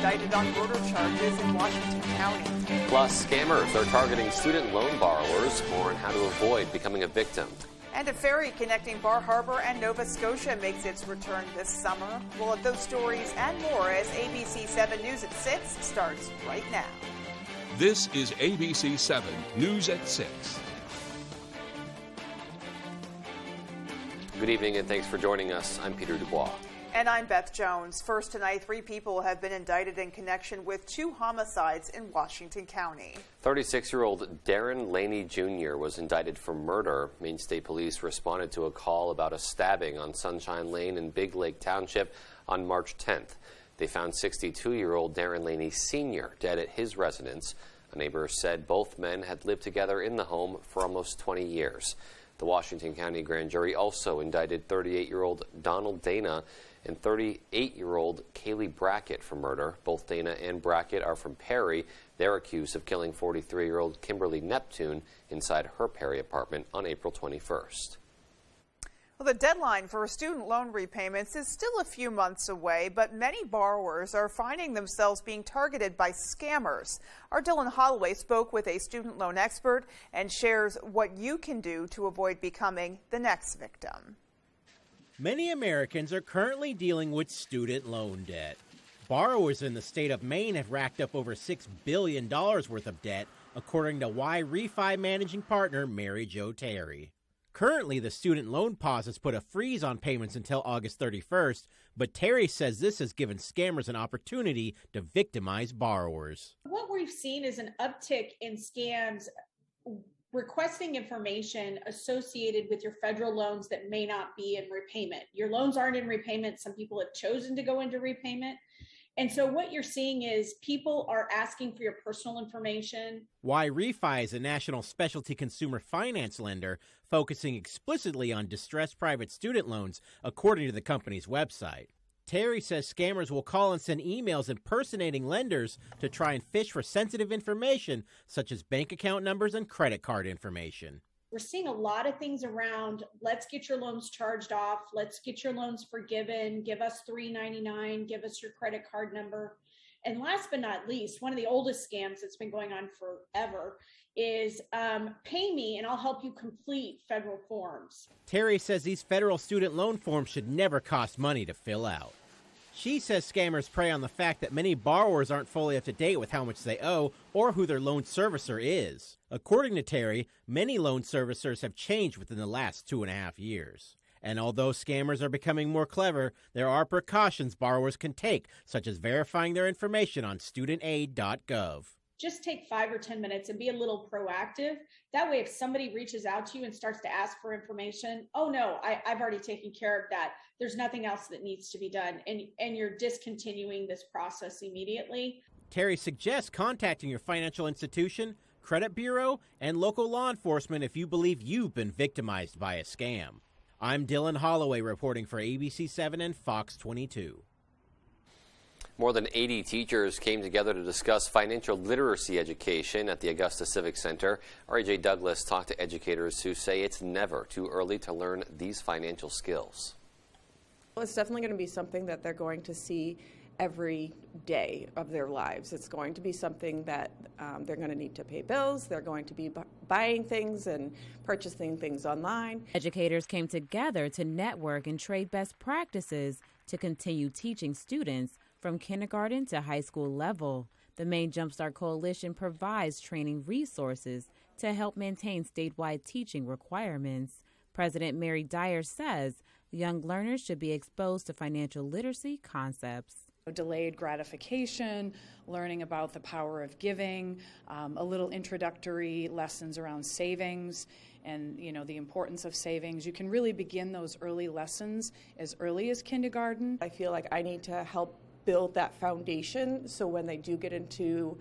indicted on murder charges in Washington County. Plus, scammers are targeting student loan borrowers. More on how to avoid becoming a victim. And a ferry connecting Bar Harbor and Nova Scotia makes its return this summer. We'll have those stories and more as ABC 7 News at 6 starts right now. This is ABC 7 News at 6. Good evening and thanks for joining us. I'm Peter Dubois. And I'm Beth Jones. First tonight, 3 people have been indicted in connection with 2 homicides in Washington County. 36-year-old Darren Laney Jr. was indicted for murder. Maine State Police responded to a call about a stabbing on Sunshine Lane in Big Lake Township on March 10th. They found 62-year-old Darren Laney Sr. dead at his residence. A neighbor said both men had lived together in the home for almost 20 years. The Washington County grand jury also indicted 38-year-old Donald Dana and 38-year-old Kaylee Brackett for murder. Both Dana and Brackett are from Perry. They're accused of killing 43-year-old Kimberly Neptune inside her Perry apartment on April 21st. Well, the deadline for student loan repayments is still a few months away, but many borrowers are finding themselves being targeted by scammers. Our Dylan Holloway spoke with a student loan expert and shares what you can do to avoid becoming the next victim. Many Americans are currently dealing with student loan debt. Borrowers in the state of Maine have racked up over $6 billion worth of debt, according to WVII managing partner Mary Jo Terry. Currently, the student loan pause has put a freeze on payments until August 31st, but Terry says this has given scammers an opportunity to victimize borrowers. What we've seen is an uptick in scams requesting information associated with your federal loans that may not be in repayment. Your loans aren't in repayment. Some people have chosen to go into repayment. And so what you're seeing is people are asking for your personal information. WVII is a national specialty consumer finance lender focusing explicitly on distressed private student loans, according to the company's website. Terry says scammers will call and send emails impersonating lenders to try and fish for sensitive information, such as bank account numbers and credit card information. We're seeing a lot of things around, let's get your loans charged off, let's get your loans forgiven, give us $3.99, give us your credit card number. And last but not least, one of the oldest scams that's been going on forever is pay me and I'll help you complete federal forms. Terry says these federal student loan forms should never cost money to fill out. She says scammers prey on the fact that many borrowers aren't fully up to date with how much they owe or who their loan servicer is. According to Terry, many loan servicers have changed within the last 2.5 years. And although scammers are becoming more clever, there are precautions borrowers can take, such as verifying their information on studentaid.gov. Just take 5 or 10 minutes and be a little proactive. That way, if somebody reaches out to you and starts to ask for information, oh no, I've already taken care of that. There's nothing else that needs to be done. And you're discontinuing this process immediately. Terry suggests contacting your financial institution, credit bureau, and local law enforcement if you believe you've been victimized by a scam. I'm Dylan Holloway reporting for ABC 7 and Fox 22. More than 80 teachers came together to discuss financial literacy education at the Augusta Civic Center. R.A.J. Douglas talked to educators who say it's never too early to learn these financial skills. Well, it's definitely going to be something that they're going to see every day of their lives. It's going to be something that they're going to need to pay bills. They're going to be buying things and purchasing things online. Educators came together to network and trade best practices to continue teaching students from kindergarten to high school level. The Maine Jumpstart Coalition provides training resources to help maintain statewide teaching requirements. President Mary Dyer says young learners should be exposed to financial literacy concepts. Delayed gratification, learning about the power of giving, a little introductory lessons around savings and the importance of savings. You can really begin those early lessons as early as kindergarten. I feel like I need to help build that foundation so when they do get into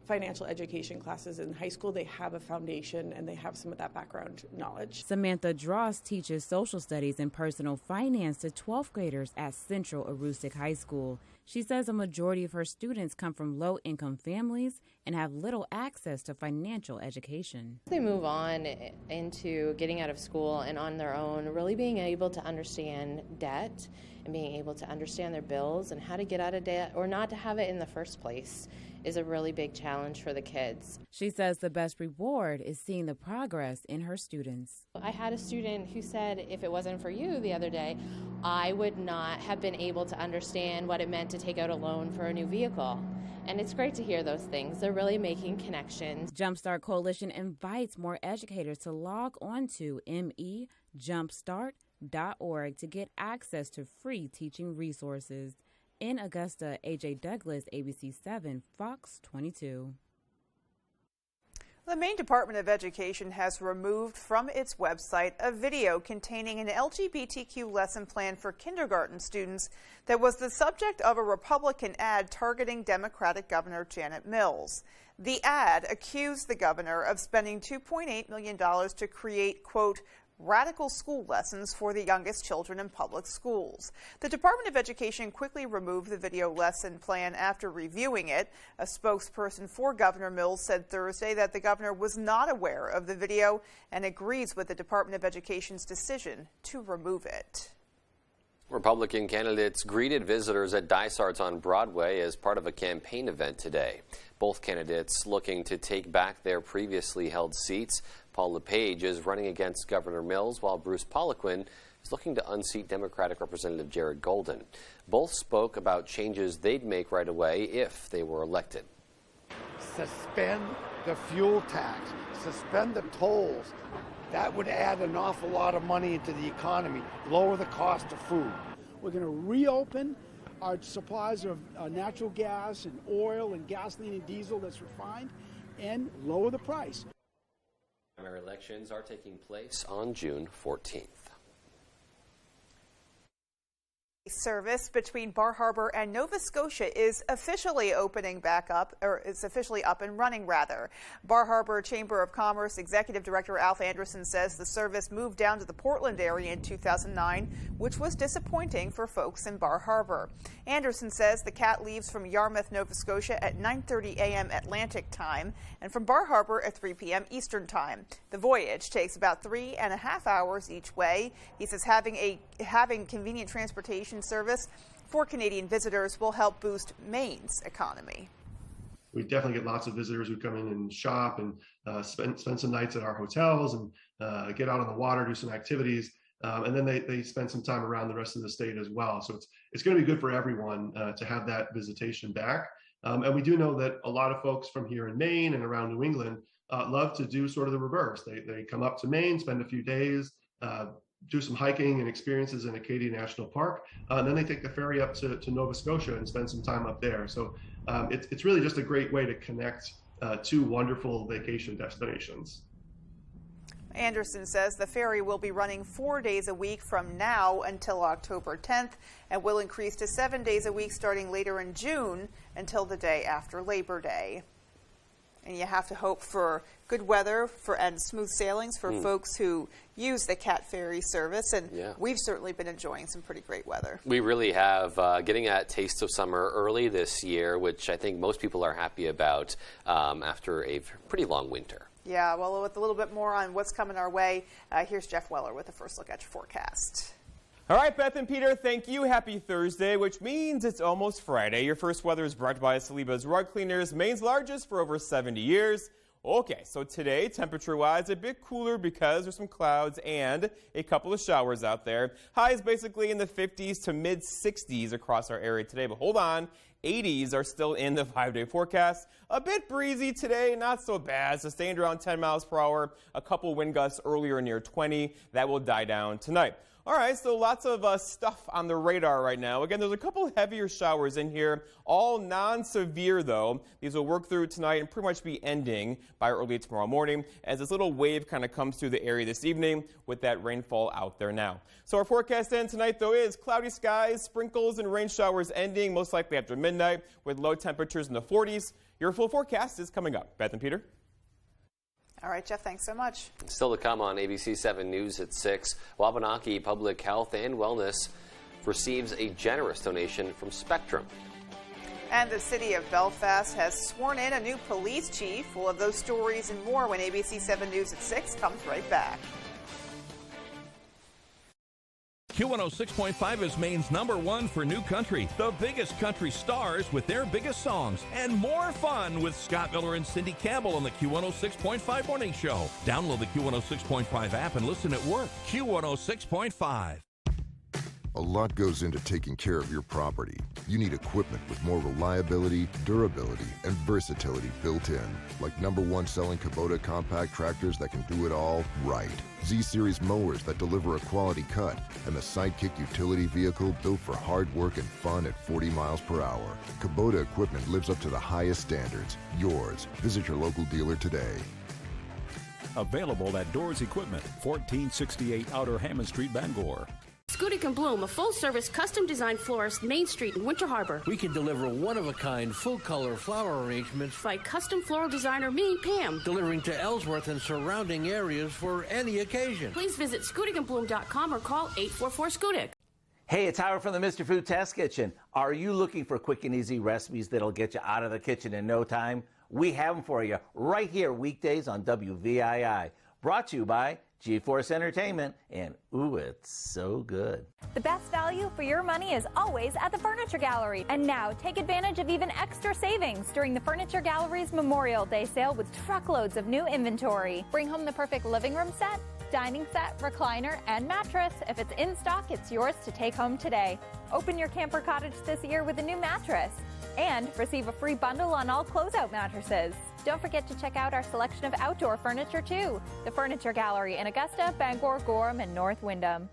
financial education classes in high school, they have a foundation and they have some of that background knowledge. Samantha Dross teaches social studies and personal finance to 12th graders at Central Aroostook High School. She says a majority of her students come from low-income families and have little access to financial education. They move on into getting out of school and on their own, really being able to understand debt and being able to understand their bills and how to get out of debt or not to have it in the first place is a really big challenge for the kids. She says the best reward is seeing the progress in her students. I had a student who said, if it wasn't for you the other day, I would not have been able to understand what it meant to take out a loan for a new vehicle. And it's great to hear those things. They're really making connections. Jumpstart Coalition invites more educators to log on to mejumpstart.org to get access to free teaching resources. In Augusta, AJ Douglas, ABC7, Fox 22. The Maine Department of Education has removed from its website a video containing an LGBTQ lesson plan for kindergarten students that was the subject of a Republican ad targeting Democratic Governor Janet Mills. The ad accused the governor of spending $2.8 million to create, quote, radical school lessons for the youngest children in public schools. The Department of Education quickly removed the video lesson plan after reviewing it. A spokesperson for Governor Mills said Thursday that the governor was not aware of the video and agrees with the Department of Education's decision to remove it. Republican candidates greeted visitors at Dysart's on Broadway as part of a campaign event today. Both candidates looking to take back their previously held seats. Paul LePage is running against Governor Mills, while Bruce Poliquin is looking to unseat Democratic Representative Jared Golden. Both spoke about changes they'd make right away if they were elected. Suspend the fuel tax, suspend the tolls. That would add an awful lot of money into the economy, lower the cost of food. We're going to reopen our supplies of natural gas and oil and gasoline and diesel that's refined and lower the price. Primary elections are taking place on June 14th. Service between Bar Harbor and Nova Scotia is officially opening back up, or is officially up and running, rather. Bar Harbor Chamber of Commerce Executive Director Alf Anderson says the service moved down to the Portland area in 2009, which was disappointing for folks in Bar Harbor. Anderson says the CAT leaves from Yarmouth, Nova Scotia at 9:30 a.m. Atlantic time and from Bar Harbor at 3 p.m. Eastern time. The voyage takes about 3.5 hours each way. He says having convenient transportation service for Canadian visitors will help boost Maine's economy. We definitely get lots of visitors who come in and shop and spend some nights at our hotels and get out on the water, do some activities, and then they spend some time around the rest of the state as well. So it's going to be good for everyone to have that visitation back. And we do know that a lot of folks from here in Maine and around New England love to do sort of the reverse. They come up to Maine, spend a few days, do some hiking and experiences in Acadia National Park, and then they take the ferry up to Nova Scotia and spend some time up there. So it's really just a great way to connect two wonderful vacation destinations. Anderson says the ferry will be running 4 days a week from now until October 10th and will increase to 7 days a week starting later in June until the day after Labor Day. And you have to hope for good weather and smooth sailings for folks who use the CAT ferry service. And we've certainly been enjoying some pretty great weather. We really have. Getting a taste of summer early this year, which I think most people are happy about after a pretty long winter. Yeah, well, with a little bit more on what's coming our way, here's Jeff Weller with a first look at your forecast. All right, Beth and Peter, thank you. Happy Thursday, which means it's almost Friday. Your first weather is brought by Saliba's Rug Cleaners, Maine's largest for over 70 years. Okay, so today, temperature-wise, a bit cooler because there's some clouds and a couple of showers out there. Highs basically in the 50s to mid-60s across our area today, but hold on. 80s are still in the 5-day forecast. A bit breezy today, not so bad. Sustained around 10 miles per hour. A couple wind gusts earlier near 20. That will die down tonight. All right, so lots of stuff on the radar right now. Again, there's a couple heavier showers in here, all non-severe though. These will work through tonight and pretty much be ending by early tomorrow morning as this little wave kind of comes through the area this evening with that rainfall out there now. So our forecast end tonight though is cloudy skies, sprinkles and rain showers ending most likely after midnight with low temperatures in the 40s. Your full forecast is coming up. Beth and Peter. All right, Jeff, thanks so much. Still to come on ABC 7 News at 6. Wabanaki Public Health and Wellness receives a generous donation from Spectrum. And the city of Belfast has sworn in a new police chief. We'll have those stories and more when ABC 7 News at 6 comes right back. Q106.5 is Maine's #1 for new country. The biggest country stars with their biggest songs and more fun with Scott Miller and Cindy Campbell on the Q106.5 Morning Show. Download the Q106.5 app and listen at work. Q106.5. A lot goes into taking care of your property. You need equipment with more reliability, durability, and versatility built in. Like #1 selling Kubota compact tractors that can do it all right. Z-Series mowers that deliver a quality cut. And the Sidekick utility vehicle built for hard work and fun at 40 miles per hour. Kubota equipment lives up to the highest standards. Yours. Visit your local dealer today. Available at Doors Equipment, 1468 Outer Hammond Street, Bangor. Scudic & Bloom, a full-service, custom-designed florist, Main Street in Winter Harbor. We can deliver one-of-a-kind, full-color flower arrangements by custom floral designer me, Pam. Delivering to Ellsworth and surrounding areas for any occasion. Please visit scudicandbloom.com or call 844-SCUDIC. Hey, it's Howard from the Mr. Food Test Kitchen. Are you looking for quick and easy recipes that'll get you out of the kitchen in no time? We have them for you right here weekdays on WVII. Brought to you by GeForce Entertainment, and ooh, it's so good. The best value for your money is always at the Furniture Gallery. And now, take advantage of even extra savings during the Furniture Gallery's Memorial Day sale with truckloads of new inventory. Bring home the perfect living room set, dining set, recliner, and mattress. If it's in stock, it's yours to take home today. Open your camper cottage this year with a new mattress. And receive a free bundle on all closeout mattresses. Don't forget to check out our selection of outdoor furniture, too. The Furniture Gallery in Augusta, Bangor, Gorham, and North Windham.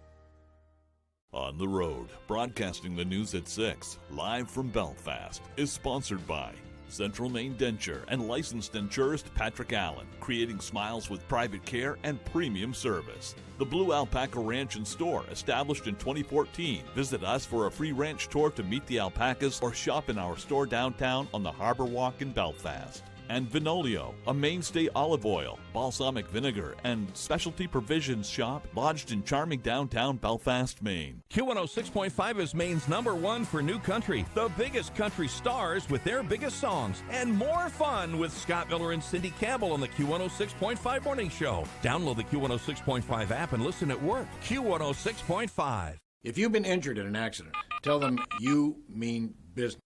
On the Road, broadcasting the news at 6, live from Belfast, is sponsored by Central Maine Denture and licensed insurist Patrick Allen, creating smiles with private care and premium service. The Blue Alpaca Ranch and Store, established in 2014. Visit us for a free ranch tour to meet the alpacas or shop in our store downtown on the Harbor Walk in Belfast. And Vinolio, a mainstay olive oil, balsamic vinegar, and specialty provisions shop lodged in charming downtown Belfast, Maine. Q106.5 is Maine's #1 for new country. The biggest country stars with their biggest songs and more fun with Scott Miller and Cindy Campbell on the Q106.5 Morning Show. Download the Q106.5 app and listen at work. Q106.5. If you've been injured in an accident, tell them you mean business.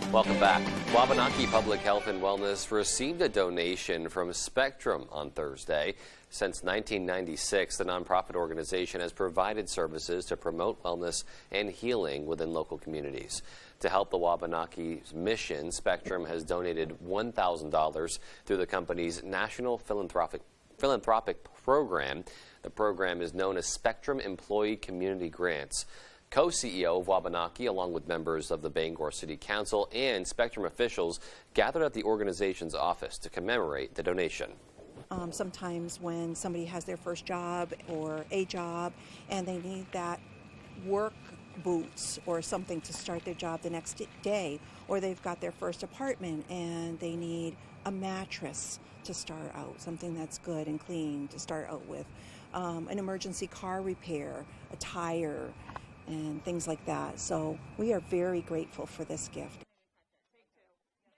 Welcome back. Wabanaki Public Health and Wellness received a donation from Spectrum on Thursday. Since 1996, the nonprofit organization has provided services to promote wellness and healing within local communities. To help the Wabanaki's mission, Spectrum has donated $1,000 through the company's National Philanthropic Program. The program is known as Spectrum Employee Community Grants. Co-CEO of Wabanaki, along with members of the Bangor City Council and Spectrum officials, gathered at the organization's office to commemorate the donation. Sometimes when somebody has their first job or a job and they need that work boots or something to start their job the next day, or they've got their first apartment and they need a mattress to start out, something that's good and clean to start out with, an emergency car repair, a tire, and things like that. So we are very grateful for this gift.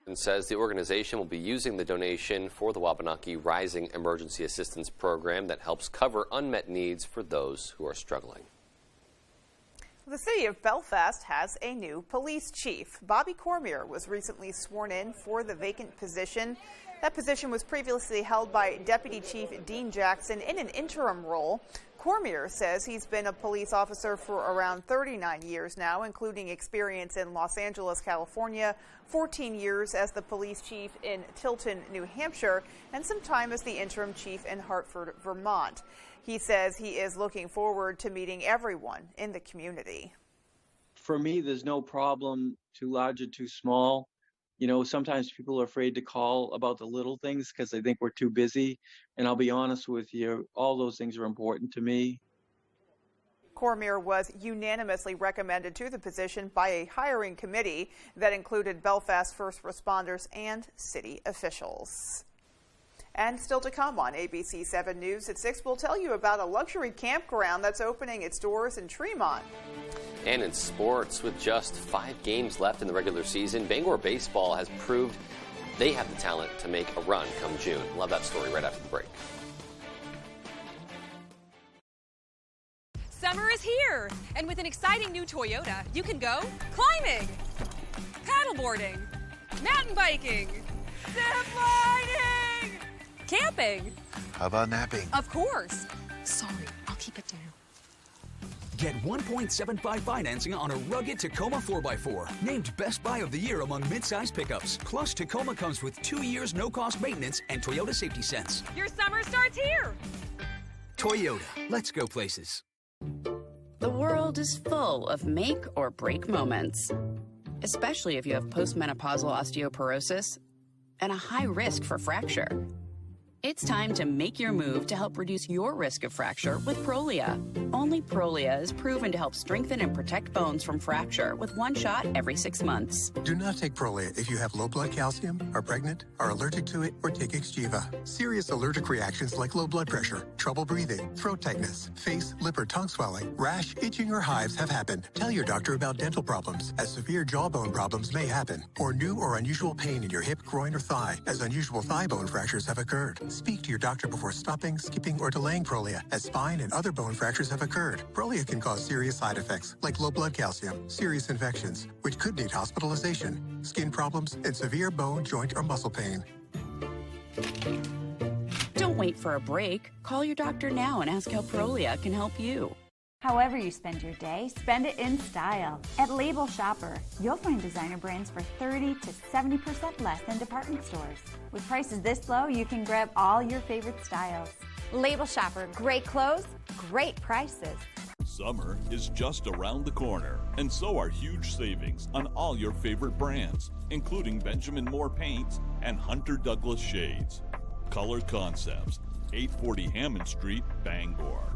And says the organization will be using the donation for the Wabanaki Rising Emergency Assistance Program that helps cover unmet needs for those who are struggling. The city of Belfast has a new police chief. Bobby Cormier was recently sworn in for the vacant position. That position was previously held by Deputy Chief Dean Jackson in an interim role. Cormier says he's been a police officer for around 39 years now, including experience in Los Angeles, California, 14 years as the police chief in Tilton, New Hampshire, and some time as the interim chief in Hartford, Vermont. He says he is looking forward to meeting everyone in the community. For me, there's no problem too large or too small. You know, sometimes people are afraid to call about the little things because they think we're too busy. And I'll be honest with you, all those things are important to me. Cormier was unanimously recommended to the position by a hiring committee that included Belfast first responders and city officials. And still to come on ABC 7 News at 6, we'll tell you about a luxury campground that's opening its doors in Tremont. And in sports, with just 5 games left in the regular season, Bangor baseball has proved they have the talent to make a run come June. We'll have that story right after the break. Summer is here, and with an exciting new Toyota, you can go climbing, paddleboarding, mountain biking, zip lining, camping. How about napping? Of course. Sorry, I'll keep it down. Get 1.75 financing on a rugged Tacoma 4x4, named Best Buy of the Year among midsize pickups. Plus, Tacoma comes with 2 years no-cost maintenance and Toyota Safety Sense. Your summer starts here. Toyota, let's go places. The world is full of make or break moments, especially if you have postmenopausal osteoporosis and a high risk for fracture. It's time to make your move to help reduce your risk of fracture with Prolia. Only Prolia is proven to help strengthen and protect bones from fracture with 1 shot every 6 months. Do not take Prolia if you have low blood calcium, are pregnant, are allergic to it, or take Xgeva. Serious allergic reactions like low blood pressure, trouble breathing, throat tightness, face, lip, or tongue swelling, rash, itching, or hives have happened. Tell your doctor about dental problems, as severe jawbone problems may happen, or new or unusual pain in your hip, groin, or thigh, as unusual thigh bone fractures have occurred. Speak to your doctor before stopping, skipping, or delaying Prolia, as spine and other bone fractures have occurred. Prolia can cause serious side effects like low blood calcium, serious infections, which could need hospitalization, skin problems, and severe bone, joint, or muscle pain. Don't wait for a break. Call your doctor now and ask how Prolia can help you. However you spend your day, spend it in style. At Label Shopper, you'll find designer brands for 30 to 70% less than department stores. With prices this low, you can grab all your favorite styles. Label Shopper, great clothes, great prices. Summer is just around the corner, and so are huge savings on all your favorite brands, including Benjamin Moore paints and Hunter Douglas shades. Color Concepts, 840 Hammond Street, Bangor.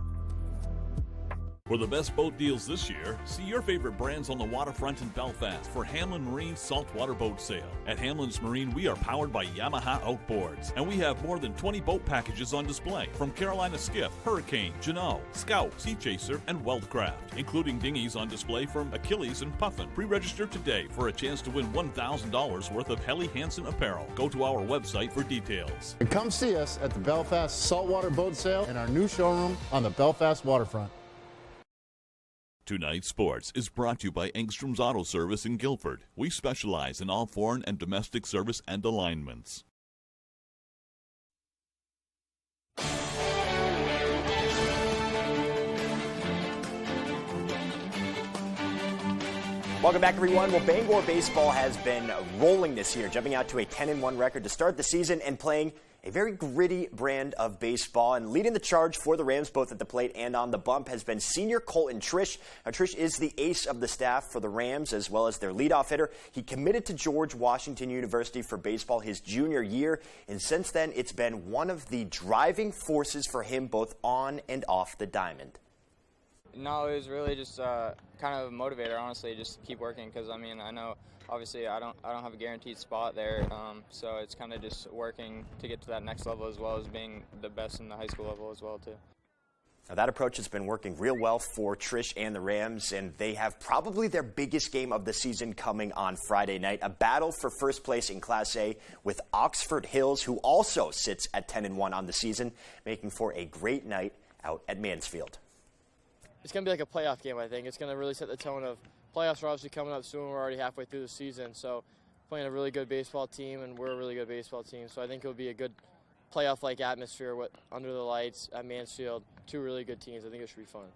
For the best boat deals this year, see your favorite brands on the waterfront in Belfast for Hamlin Marine's saltwater boat sale. At Hamlin's Marine, we are powered by Yamaha Outboards, and we have more than 20 boat packages on display from Carolina Skiff, Hurricane, Jeanneau, Scout, Sea Chaser, and Weldcraft, including dinghies on display from Achilles and Puffin. Pre-register today for a chance to win $1,000 worth of Helly Hansen apparel. Go to our website for details. And come see us at the Belfast Saltwater Boat Sale and our new showroom on the Belfast waterfront. Tonight's Sports is brought to you by Engstrom's Auto Service in Guilford. We specialize in all foreign and domestic service and alignments. Welcome back, everyone. Well, Bangor baseball has been rolling this year, jumping out to a 10-1 record to start the season and playing a very gritty brand of baseball. And leading the charge for the Rams, both at the plate and on the bump, has been senior Colton Trish. Now, Trish is the ace of the staff for the Rams, as well as their leadoff hitter. He committed to George Washington University for baseball his junior year, and since then, it's been one of the driving forces for him both on and off the diamond. No, it was really just kind of a motivator, honestly, just keep working, because I mean, I know obviously I don't have a guaranteed spot there, so it's kind of just working to get to that next level, as well as being the best in the high school level as well too. Now, that approach has been working real well for Trish and the Rams, and they have probably their biggest game of the season coming on Friday night, a battle for first place in Class A with Oxford Hills, who also sits at 10-1 on the season, making for a great night out at Mansfield. It's going to be like a playoff game, I think. It's going to really set the tone of playoffs are obviously coming up soon. We're already halfway through the season, so playing a really good baseball team, and we're a really good baseball team. So I think it will be a good playoff-like atmosphere under the lights at Mansfield. Two really good teams. I think it should be fun.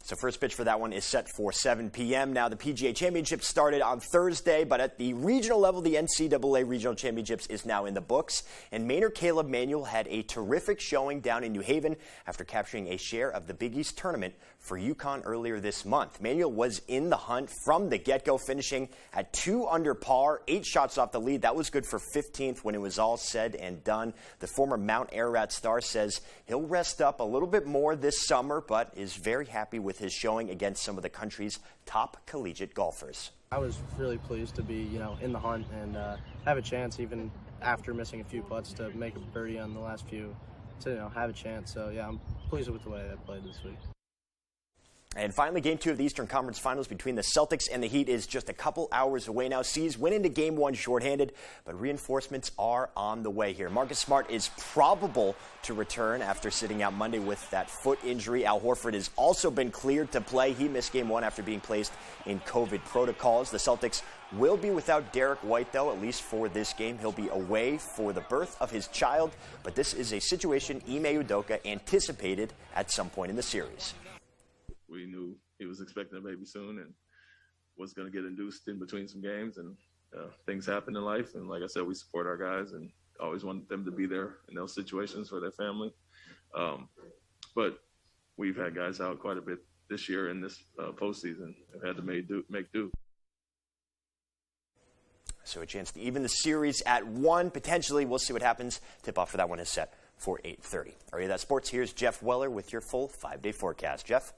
So first pitch for that one is set for 7 p.m. Now, the PGA Championship started on Thursday, but at the regional level, the NCAA Regional Championships is now in the books. And Maynard Caleb Manuel had a terrific showing down in New Haven after capturing a share of the Big East tournament for UConn earlier this month. Manuel was in the hunt from the get-go, finishing at 2 under par, 8 shots off the lead. That was good for 15th when it was all said and done. The former Mount Ararat star says he'll rest up a little bit more this summer, but is very happy with his showing against some of the country's top collegiate golfers. I was really pleased to be, in the hunt and have a chance, even after missing a few putts to make a birdie on the last few to have a chance. So yeah, I'm pleased with the way I played this week. And finally, Game 2 of the Eastern Conference Finals between the Celtics and the Heat is just a couple hours away now. C's went into Game 1 shorthanded, but reinforcements are on the way here. Marcus Smart is probable to return after sitting out Monday with that foot injury. Al Horford has also been cleared to play. He missed Game 1 after being placed in COVID protocols. The Celtics will be without Derek White, though, at least for this game. He'll be away for the birth of his child, but this is a situation Ime Udoka anticipated at some point in the series. We knew he was expecting a baby soon and was going to get induced in between some games, and things happen in life. And like I said, we support our guys and always want them to be there in those situations for their family. But we've had guys out quite a bit this year in this postseason and had to make do. So a chance to even the series at 1, potentially. We'll see what happens. Tip-off for that one is set for 8:30. All right, that's sports. Here's Jeff Weller with your full 5-day forecast. Jeff?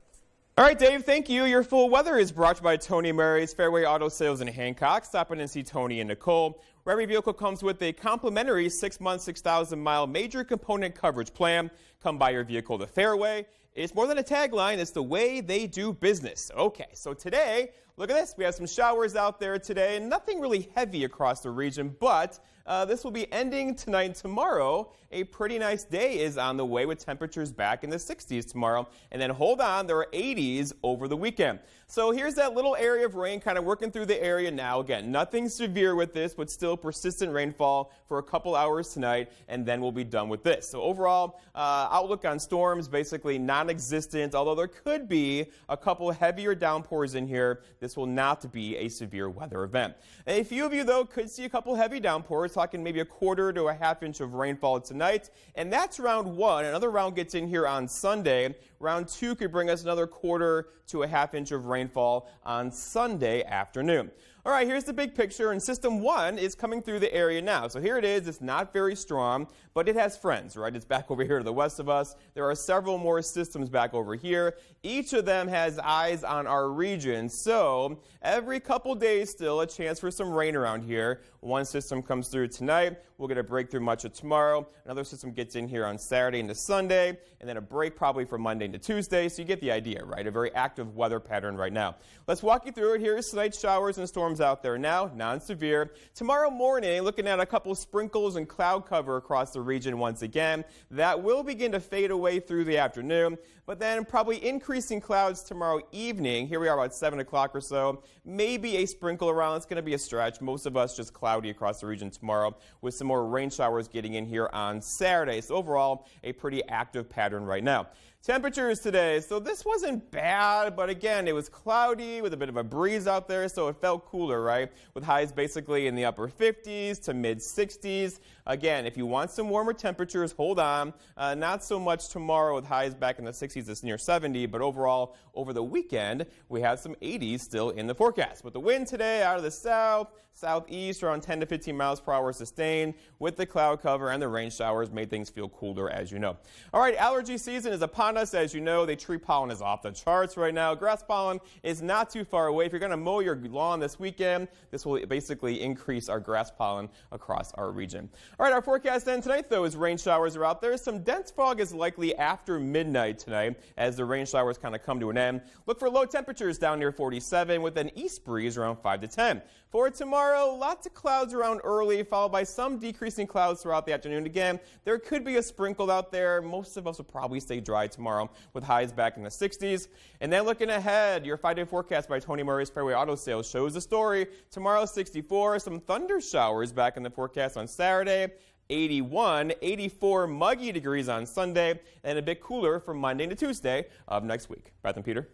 All right, Dave, thank you. Your full weather is brought to you by Tony Mary's Fairway Auto Sales in Hancock. Stop in and see Tony and Nicole. Every vehicle comes with a complimentary 6-month, 6,000-mile major component coverage plan. Come buy your vehicle the Fairway. It's more than a tagline. It's the way they do business. Okay, so today, look at this. We have some showers out there today. Nothing really heavy across the region, but this will be ending tonight and tomorrow. A pretty nice day is on the way with temperatures back in the 60s tomorrow. And then hold on, there are 80s over the weekend. So here's that little area of rain kind of working through the area now. Again, nothing severe with this, but still persistent rainfall for a couple hours tonight, and then we'll be done with this. So overall, outlook on storms basically non-existent, although there could be a couple heavier downpours in here. This will not be a severe weather event. And a few of you, though, could see a couple heavy downpours, talking maybe a quarter to a half inch of rainfall tonight, and that's round 1. Another round gets in here on Sunday. Round 2 could bring us another quarter to a half inch of rainfall on Sunday afternoon. All right, here's the big picture, and System 1 is coming through the area now. So here it is. It's not very strong, but it has friends, right? It's back over here to the west of us. There are several more systems back over here. Each of them has eyes on our region. So every couple days still a chance for some rain around here. One system comes through tonight. We'll get a break through much of tomorrow. Another system gets in here on Saturday into Sunday, and then a break probably from Monday into Tuesday. So you get the idea, right? A very active weather pattern right now. Let's walk you through it. Here's tonight's showers and storms out there now, non-severe. Tomorrow morning, looking at a couple sprinkles and cloud cover across the region once again. That will begin to fade away through the afternoon, but then probably increasing clouds tomorrow evening. Here we are about 7 o'clock or so. Maybe a sprinkle around. It's going to be a stretch. Most of us just cloudy across the region tomorrow with some more rain showers getting in here on Saturday. So overall, a pretty active pattern right now. Temperatures today, so this wasn't bad, but again, it was cloudy with a bit of a breeze out there, so it felt cooler, right? With highs basically in the upper 50s to mid 60s. Again, if you want some warmer temperatures, hold on. Not so much tomorrow with highs back in the 60s, it's near 70, but overall, over the weekend, we have some 80s still in the forecast. With the wind today out of the south, southeast, around 10 to 15 miles per hour sustained, with the cloud cover and the rain showers made things feel cooler, as you know. All right, allergy season is upon us. As you know, the tree pollen is off the charts right now. Grass pollen is not too far away. If you're going to mow your lawn this weekend, this will basically increase our grass pollen across our region. All right, our forecast then tonight, though, is rain showers are out there. Some dense fog is likely after midnight tonight as the rain showers kind of come to an end. Look for low temperatures down near 47 with an east breeze around 5 to 10. For tomorrow, lots of clouds around early, followed by some decreasing clouds throughout the afternoon. Again, there could be a sprinkle out there. Most of us will probably stay dry tomorrow with highs back in the 60s. And then looking ahead, your 5-day forecast by Tony Murray's Fairway Auto Sales shows the story. Tomorrow, 64, some thunder showers back in the forecast on Saturday. 81, 84 muggy degrees on Sunday, and a bit cooler from Monday to Tuesday of next week. Beth and Peter.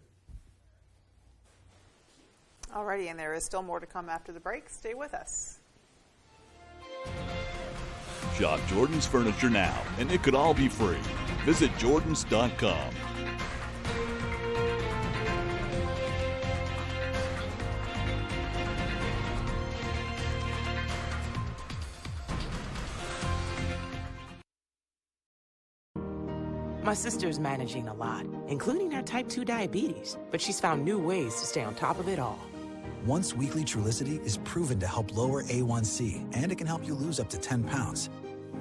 Alrighty, and there is still more to come after the break. Stay with us. Shop Jordan's Furniture now, and it could all be free. Visit Jordans.com. My sister's managing a lot, including her type 2 diabetes, but she's found new ways to stay on top of it all. Once weekly Trulicity is proven to help lower A1C, and it can help you lose up to 10 pounds.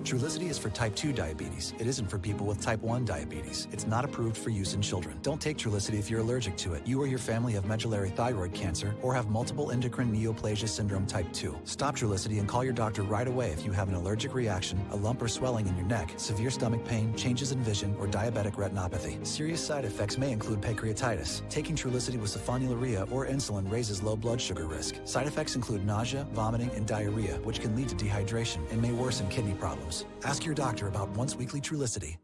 Trulicity is for type 2 diabetes. It isn't for people with type 1 diabetes. It's not approved for use in children. Don't take Trulicity if you're allergic to it. You or your family have medullary thyroid cancer or have multiple endocrine neoplasia syndrome type 2. Stop Trulicity and call your doctor right away if you have an allergic reaction, a lump or swelling in your neck, severe stomach pain, changes in vision, or diabetic retinopathy. Serious side effects may include pancreatitis. Taking Trulicity with sulfonylurea or insulin raises low blood sugar risk. Side effects include nausea, vomiting, and diarrhea, which can lead to dehydration and may worsen kidney problems. Ask your doctor about once-weekly Trulicity.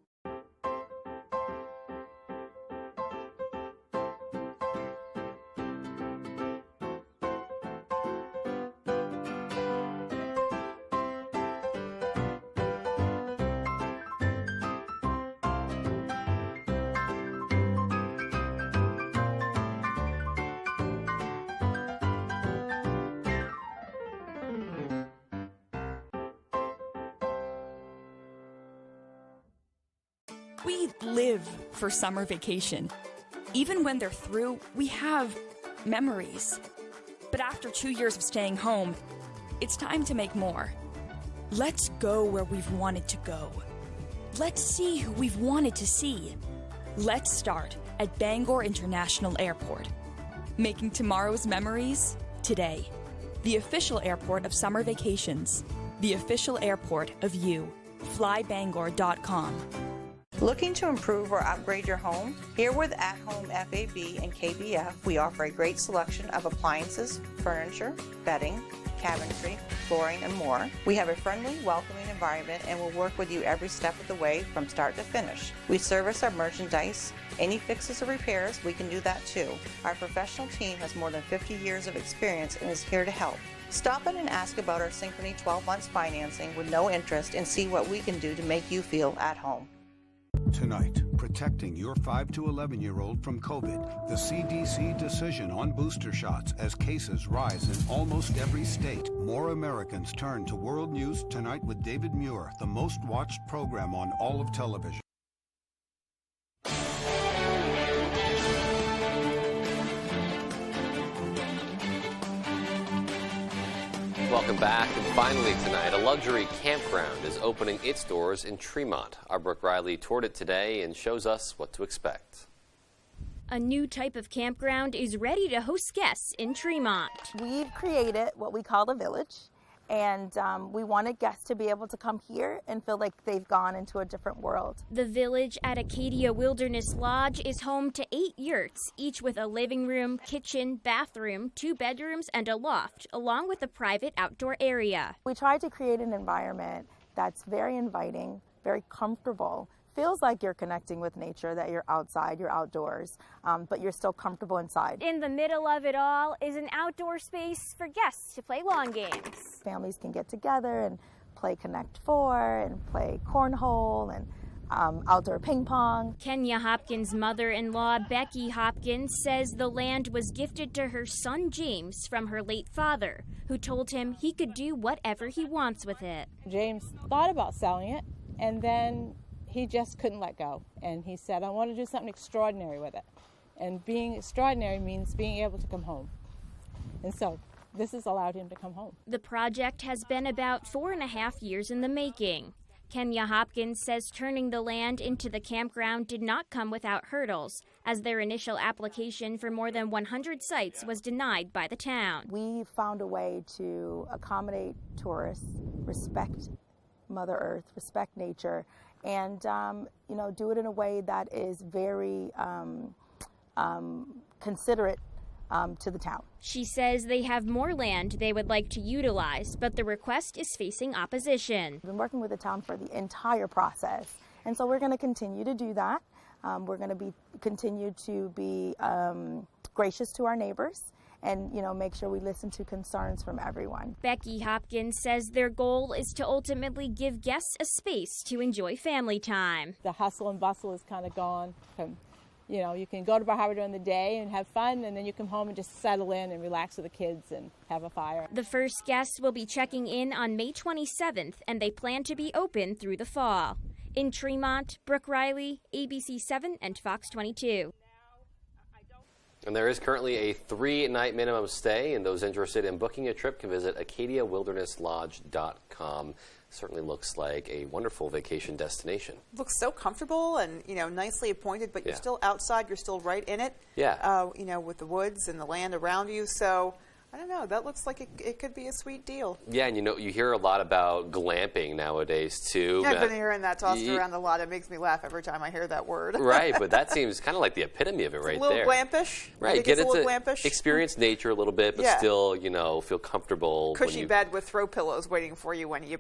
We live for summer vacation. Even when they're through, we have memories. But after 2 years of staying home, it's time to make more. Let's go where we've wanted to go. Let's see who we've wanted to see. Let's start at Bangor International Airport. Making tomorrow's memories today. The official airport of summer vacations. The official airport of you. FlyBangor.com. Looking to improve or upgrade your home? Here with At Home FAB and KBF, we offer a great selection of appliances, furniture, bedding, cabinetry, flooring, and more. We have a friendly, welcoming environment and will work with you every step of the way from start to finish. We service our merchandise. Any fixes or repairs, we can do that too. Our professional team has more than 50 years of experience and is here to help. Stop in and ask about our Synchrony 12 months financing with no interest and see what we can do to make you feel at home. Tonight, protecting your 5 to 11-year-old from COVID. The CDC decision on booster shots as cases rise in almost every state. More Americans turn to World News Tonight with David Muir, the most watched program on all of television. Welcome back. And finally tonight, a luxury campground is opening its doors in Tremont. Our Brooke Riley toured it today and shows us what to expect. A new type of campground is ready to host guests in Tremont. We've created what we call the Village, and we wanted guests to be able to come here and feel like they've gone into a different world. The Village at Acadia Wilderness Lodge is home to 8 yurts, each with a living room, kitchen, bathroom, 2 bedrooms, and a loft, along with a private outdoor area. We tried to create an environment that's very inviting, very comfortable. Feels like you're connecting with nature, that you're outside, you're outdoors, but you're still comfortable inside. In the middle of it all is an outdoor space for guests to play lawn games. Families can get together and play Connect Four and play cornhole and outdoor ping pong. Kenya Hopkins' mother-in-law, Becky Hopkins, says the land was gifted to her son James from her late father, who told him he could do whatever he wants with it. James thought about selling it, and then he just couldn't let go. And he said, I want to do something extraordinary with it. And being extraordinary means being able to come home. And so this has allowed him to come home. The project has been about 4.5 years in the making. Kenya Hopkins says turning the land into the campground did not come without hurdles, as their initial application for more than 100 sites was denied by the town. We found a way to accommodate tourists, respect Mother Earth, respect nature, and do it in a way that is very considerate to the town. She says they have more land they would like to utilize, but the request is facing opposition. We've been working with the town for the entire process, and so we're going to continue to do that. We're going to continue to be gracious to our neighbors and, make sure we listen to concerns from everyone. Becky Hopkins says their goal is to ultimately give guests a space to enjoy family time. The hustle and bustle is kind of gone. You can go to Bar Harbor during the day and have fun, and then you come home and just settle in and relax with the kids and have a fire. The first guests will be checking in on May 27th, and they plan to be open through the fall. In Tremont, Brooke Riley, ABC 7 and Fox 22. And there is currently a 3-night minimum stay, and those interested in booking a trip can visit AcadiaWildernessLodge.com. Certainly looks like a wonderful vacation destination. Looks so comfortable and, nicely appointed, but you're still outside. You're still right in it. Yeah. With the woods and the land around you. So, I don't know. That looks like it could be a sweet deal. Yeah, and you hear a lot about glamping nowadays, too. Yeah, I've been hearing that tossed around a lot. It makes me laugh every time I hear that word. Right, but that seems kind of like the epitome of it right there. A little glampish. Right, get into glampish. Experience nature a little bit, but still, feel comfortable. Cushy bed with throw pillows waiting for you when you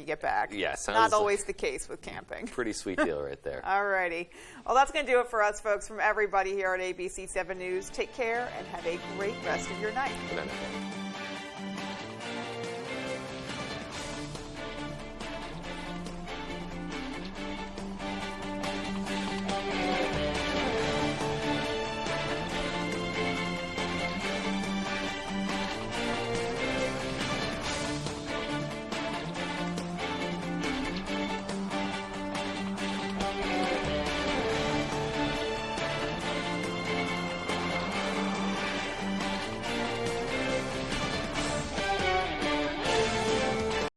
get back. Yeah, sounds not always the case with camping. Pretty sweet deal right there. All righty. Well, that's going to do it for us, folks. From everybody here at ABC 7 News, take care and have a great rest of your night. Good night.